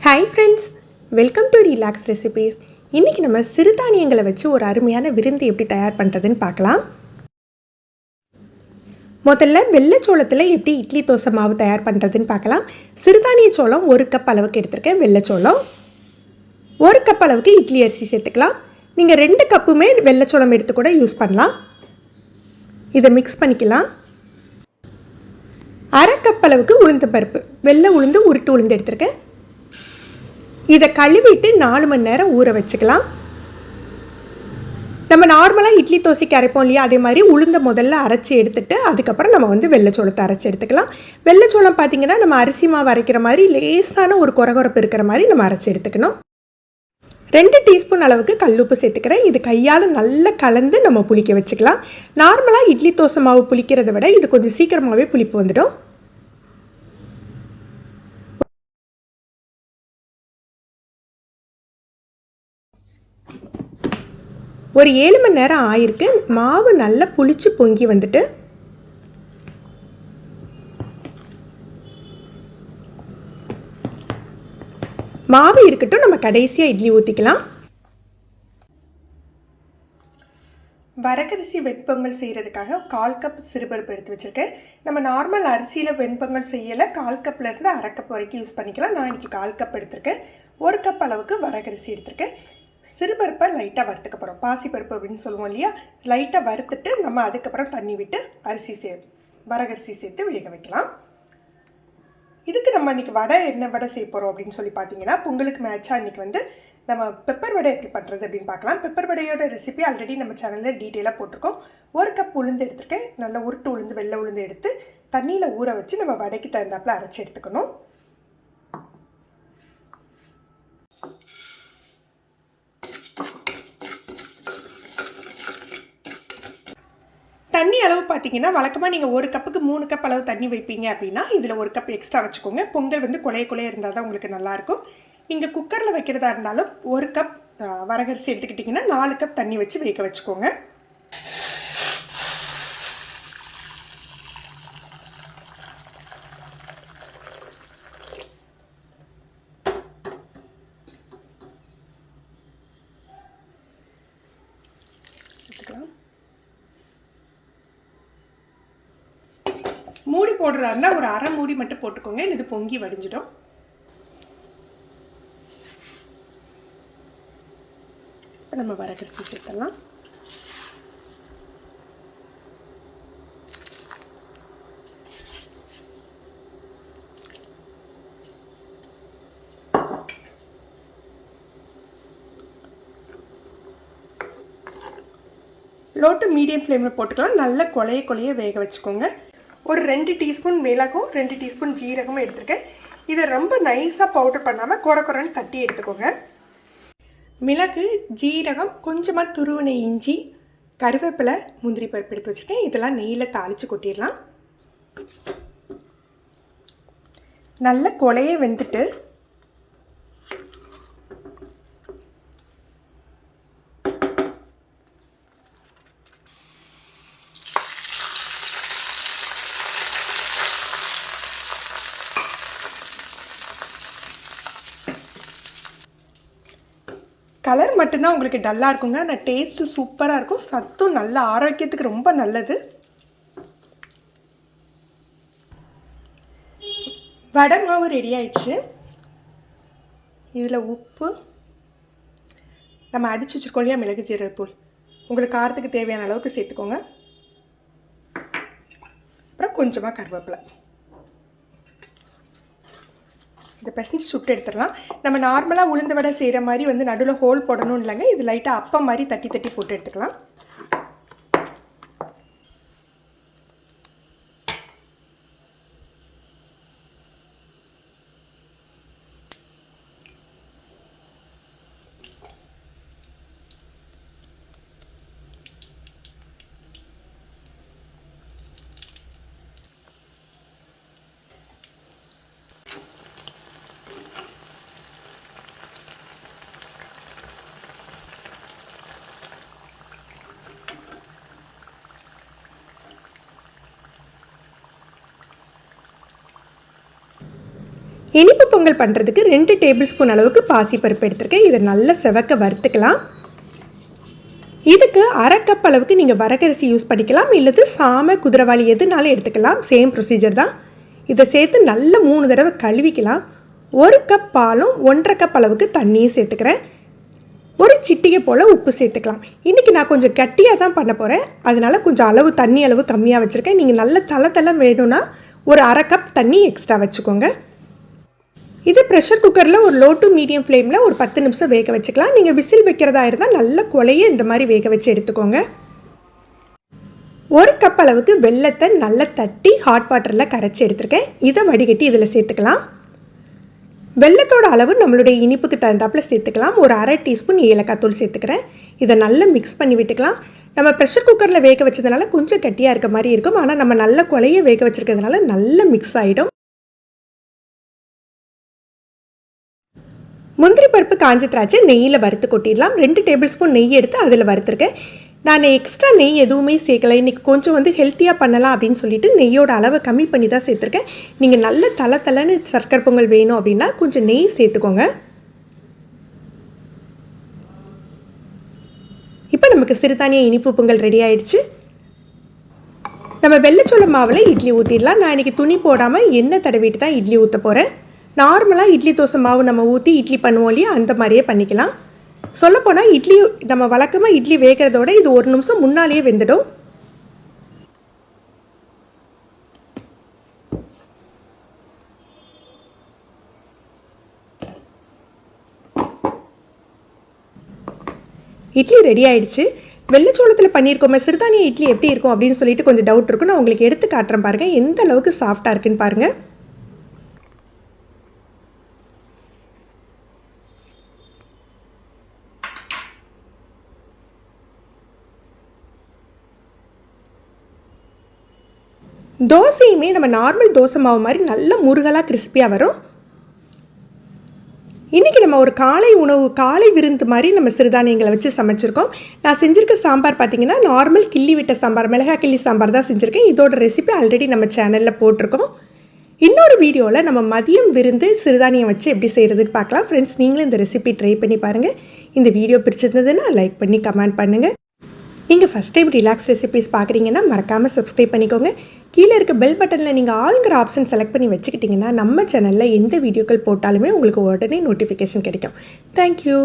Hi friends, welcome to relax recipes. இன்றைக்கி நம்ம சிறுதானியங்களை வச்சு ஒரு அருமையான விருந்து எப்படி தயார் பண்ணுறதுன்னு பார்க்கலாம். முதல்ல வெள்ளைச்சோளத்தில் எப்படி இட்லி தோசை மாவு தயார் பண்ணுறதுன்னு பார்க்கலாம். சிறுதானிய சோளம் 1 கப் அளவுக்கு எடுத்திருக்கேன். வெள்ளைச்சோளம் 1 கப் அளவுக்கு இட்லி அரிசி சேர்த்துக்கலாம். நீங்கள் 2 கப்புமே வெள்ளைச்சோளம் எடுத்து கூட யூஸ் பண்ணலாம். இதை மிக்ஸ் பண்ணிக்கலாம். 1/2 கப் அளவுக்கு உளுந்து பருப்பு, வெள்ளை உளுந்து, உருட்டு உளுந்து எடுத்திருக்கேன். இதை கழுவிட்டு 4 மணி நேரம் ஊற வச்சுக்கலாம். நம்ம நார்மலாக இட்லி தோசைக்கு அரைப்போம் இல்லையா, அதே மாதிரி உளுந்தை முதல்ல அரைச்சி எடுத்துகிட்டு அதுக்கப்புறம் நம்ம வெள்ளைச்சோளத்தை அரைச்சி எடுத்துக்கலாம். வெள்ளைச்சோளம் பார்த்திங்கன்னா நம்ம அரிசி மாவு அரைக்கிற மாதிரி லேசான ஒரு கொரகொரப்பு இருக்கிற மாதிரி நம்ம அரைச்சி எடுத்துக்கணும். 2 டீஸ்பூன் அளவுக்கு கல்லுப்பு சேர்த்துக்கிறேன். இது கையால் நல்லா கலந்து நம்ம புளிக்க வச்சுக்கலாம். நார்மலாக இட்லி தோசை மாவு புளிக்கிறத விட இது கொஞ்சம் சீக்கிரமாகவே புளிப்பு வந்துடும். ஒரு 7 மணி நேரம் ஆயிருக்கு. மாவு நல்லா புளிச்சு பொங்கி வந்துட்டு மாவு இருக்கட்டும், நம்ம கடைசியாக இட்லி ஊற்றிக்கலாம். வரகரிசி வெண்பொங்கல் செய்கிறதுக்காக 1/4 கப் சிறுபருப்பு எடுத்து வச்சுருக்கேன். நம்ம நார்மல் அரிசியில் வெண்பொங்கல் செய்யலை, 1/4 கப்லேருந்து 1/2 கப் வரைக்கும் யூஸ் பண்ணிக்கலாம். நான் இன்றைக்கி 1/4 கப் எடுத்திருக்கேன். 1 கப் அளவுக்கு வரகரிசி எடுத்திருக்கேன். சிறுபருப்பை லைட்டாக வறுத்துக்க போகிறோம். பாசிப்பருப்பு அப்படின்னு சொல்லுவோம் இல்லையா, லைட்டாக வறுத்துட்டு நம்ம அதுக்கப்புறம் தண்ணி விட்டு வரகரிசி சேர்த்து வேக வைக்கலாம். இதுக்கு நம்ம இன்றைக்கி என்ன வடை செய்ய போகிறோம் அப்படின்னு சொல்லி பார்த்தீங்கன்னா, பொங்கலுக்கு மேட்சாக இன்றைக்கி நம்ம பெப்பர் வடை எப்படி பண்ணுறது அப்படின்னு பார்க்கலாம். பெப்பர் வடையோட ரெசிபி ஆல்ரெடி நம்ம சேனலில் டீட்டெயிலாக போட்டிருக்கோம். 1 கப் உளுந்து எடுத்துருக்கேன். நல்லா உருட்டு உளுந்து, வெள்ளை உளுந்து எடுத்து தண்ணியில் ஊற வச்சு நம்ம வடைக்கு தகுந்தாப்பில் அரைச்சி எடுத்துக்கணும். தண்ணி அளவு பார்த்தீங்கன்னா, வழக்கமாக நீங்கள் 1 கப்புக்கு 3 கப் அளவு தண்ணி வைப்பீங்க அப்படின்னா இதில் 1 கப் எக்ஸ்ட்ரா வச்சுக்கோங்க. பொங்கல் குழைய இருந்தால் தான் உங்களுக்கு நல்லாயிருக்கும். நீங்கள் குக்கரில் வைக்கிறதா இருந்தாலும் 1 கப் வரகரிசி எடுத்துக்கிட்டிங்கன்னா 4 கப் தண்ணி வச்சு வேக வச்சுக்கோங்க. மூடி போடுறதா இருந்தால் ஒரு அரை மூடி மட்டும் போட்டுக்கோங்க, இது பொங்கி வடிஞ்சிடும். இப்போ நம்ம வரகரிசி சேர்த்தலாம். லோ டு மீடியம் ஃப்ளேமில் போட்டுக்கலாம். நல்லா கொலைய வேக வச்சுக்கோங்க. ஒரு 2 டீஸ்பூன் மிளகும் 2 டீஸ்பூன் ஜீரகமும் எடுத்துருக்கேன். இதை ரொம்ப நைஸாக பவுடர் பண்ணாமல் கொரன்னு தட்டி எடுத்துக்கோங்க. மிளகு, ஜீரகம், கொஞ்சமாக துருவின இஞ்சி, கருவேப்பிலை, முந்திரி பருப்பு எடுத்து வச்சுருக்கேன். இதெல்லாம் நெய்யில் தாளித்து கொட்டிடலாம். நல்ல கொலைய வெந்துட்டு கலர் மட்டும்தான் உங்களுக்கு டல்லாக இருக்குங்க. ஆனால் டேஸ்ட்டு சூப்பராக இருக்கும். சத்தும் நல்ல ஆரோக்கியத்துக்கு ரொம்ப நல்லது. வடை மாவு ரெடி ஆயிடுச்சு. இதில் உப்பு, நம்ம அடித்து வச்சுருக்கோம் இல்லையா மிளகு ஜீரகத்தூள், உங்களுக்கு காரத்துக்கு தேவையான அளவுக்கு சேர்த்துக்கோங்க. அப்புறம் கொஞ்சமாக கருவேப்பிலை. இதை பிசைஞ்சு சுட்டு எடுத்துடலாம். நம்ம நார்மலாக உளுந்து வடை செய்கிற மாதிரி நடுவில் ஹோல் போடணும் இல்லைங்க. இது லைட்டாக அப்பம் மாதிரி தட்டி போட்டு எடுத்துக்கலாம். இனிப்பு பொங்கல் பண்ணுறதுக்கு 2 டேபிள் ஸ்பூன் அளவுக்கு பாசிப்பருப்பு எடுத்துருக்கேன். இதை நல்லா செவக்க வறுத்துக்கலாம். இதுக்கு அரை கப் அளவுக்கு நீங்கள் வரகரிசி யூஸ் பண்ணிக்கலாம், இல்லது சாமை குதிரைவாளி எதுனாலும் எடுத்துக்கலாம். சேம் ப்ரொசீஜர் தான். இதை சேர்த்து நல்லா 3 தடவை கழுவிக்கலாம். 1 கப் பாலும் 1.5 கப் அளவுக்கு தண்ணியும் சேர்த்துக்கிறேன். ஒரு சிட்டிகை போல் உப்பு சேர்த்துக்கலாம். இன்றைக்கி நான் கொஞ்சம் கட்டியாக தான் பண்ண போகிறேன், அதனால் கொஞ்சம் அளவு தண்ணி அளவு கம்மியாக வச்சுருக்கேன். நீங்கள் நல்ல தளம் வேணும்னா ஒரு அரை கப் தண்ணி எக்ஸ்ட்ரா வச்சுக்கோங்க. இது ப்ரெஷர் குக்கரில் ஒரு லோ டு மீடியம் ஃப்ளேமில் ஒரு 10 நிமிஷம் வேக வச்சுக்கலாம். நீங்கள் விசில் வைக்கிறதா இருந்தால் நல்ல குழைய இந்த மாதிரி வேக வச்சு எடுத்துக்கோங்க. 1 கப் அளவுக்கு வெல்லத்தை நல்லா தட்டி ஹாட் வாட்டரில் கரைச்சி எடுத்துருக்கேன். இதை வடிகட்டி இதில் சேர்த்துக்கலாம். வெல்லத்தோட அளவு நம்மளுடைய இனிப்புக்கு தகுந்தாப்பில் சேர்த்துக்கலாம். ஒரு அரை டீஸ்பூன் ஏலக்காய் தூள் சேர்த்துக்கிறேன். இதை நல்லா மிக்ஸ் பண்ணி விட்டுக்கலாம். நம்ம ப்ரெஷர் குக்கரில் வேக வச்சதுனால கொஞ்சம் கட்டியாக இருக்க மாதிரி இருக்கும், ஆனால் நம்ம நல்ல குழைய வேக வச்சுருக்கிறதுனால நல்லா மிக்ஸ் ஆகிடும். முந்திரி பருப்பு காஞ்ச திராட்சை நெய்யில் வறுத்து கொட்டிடலாம். 2 டேபிள் ஸ்பூன் நெய் எடுத்து அதில் வறுத்துருக்கேன். நான் எக்ஸ்ட்ரா நெய் எதுவுமே சேர்க்கலை. இன்றைக்கி கொஞ்சம் ஹெல்த்தியாக பண்ணலாம் அப்படின்னு சொல்லிட்டு நெய்யோட அளவை கம்மி பண்ணி தான் சேர்த்துருக்கேன். நீங்கள் நல்ல தளன்னு சர்க்கரை பொங்கல் வேணும் அப்படின்னா கொஞ்சம் நெய் சேர்த்துக்கோங்க. இப்போ நமக்கு சிறுதானிய இனிப்பு பொங்கல் ரெடி ஆயிடுச்சு. நம்ம வெள்ளைச்சோள மாவில் இட்லி ஊற்றிடலாம். நான் இன்றைக்கி துணி போடாமல் எண்ணெய் தடவிட்டு தான் இட்லி ஊற்ற போகிறேன். நார்மலாக இட்லி தோசை மாவு நம்ம ஊற்றி இட்லி பண்ணுவோம் இல்லையா, அந்த மாதிரியே பண்ணிக்கலாம். சொல்லப்போனால் இட்லி நம்ம வழக்கமாக இட்லி வேகிறதோட இது 1 நிமிஷம் முன்னாலேயே வெந்துடும். இட்லி ரெடி ஆயிடுச்சு. வெள்ளைச்சோளத்தில் பண்ணியிருக்கோமே சிறுதானிய இட்லி எப்படி இருக்கும் அப்படின்னு சொல்லிட்டு கொஞ்சம் டவுட் இருக்கும். நான் உங்களுக்கு எடுத்து காட்டுறேன் பாருங்கள், எந்த அளவுக்கு சாஃப்டாக இருக்குன்னு பாருங்கள். தோசையுமே நம்ம நார்மல் தோசை மாவு மாதிரி நல்ல முருகலாக கிறிஸ்பியாக வரும். இன்றைக்கி நம்ம ஒரு காலை விருந்து மாதிரி நம்ம சிறுதானியங்களை வச்சு சமைச்சிருக்கோம். நான் செஞ்சுருக்க சாம்பார் பார்த்திங்கன்னா நார்மல் கிள்ளி விட்ட சாம்பார், மிளகாய் கிள்ளி சாம்பார் தான் செஞ்சுருக்கேன். இதோட ரெசிபி ஆல்ரெடி நம்ம சேனலில் போட்டிருக்கோம். இன்னொரு வீடியோவில் நம்ம மதியம் விருந்து சிறுதானியம் வச்சு எப்படி செய்கிறதுன்னு பார்க்கலாம். ஃப்ரெண்ட்ஸ், நீங்களும் இந்த ரெசிபி ட்ரை பண்ணி பாருங்கள். இந்த வீடியோ பிடிச்சிருந்ததுன்னா லைக் பண்ணி கமெண்ட் பண்ணுங்கள். நீங்கள் ஃபஸ்ட் டைம் ரிலாக்ஸ் ரெசிபிஸ் பார்க்குறீங்கன்னா மறக்காமல் சப்ஸ்கிரைப் பண்ணிக்கோங்க. கீழே இருக்க பெல் பட்டனில் நீங்கள் ஆளுங்கிற ஆப்ஷன் செலக்ட் பண்ணி வச்சுக்கிட்டிங்கன்னா நம்ம சேனலில் எந்த வீடியோக்கள் போட்டாலுமே உங்களுக்கு உடனே நோட்டிஃபிகேஷன் கிடைக்கும். தேங்க்யூ.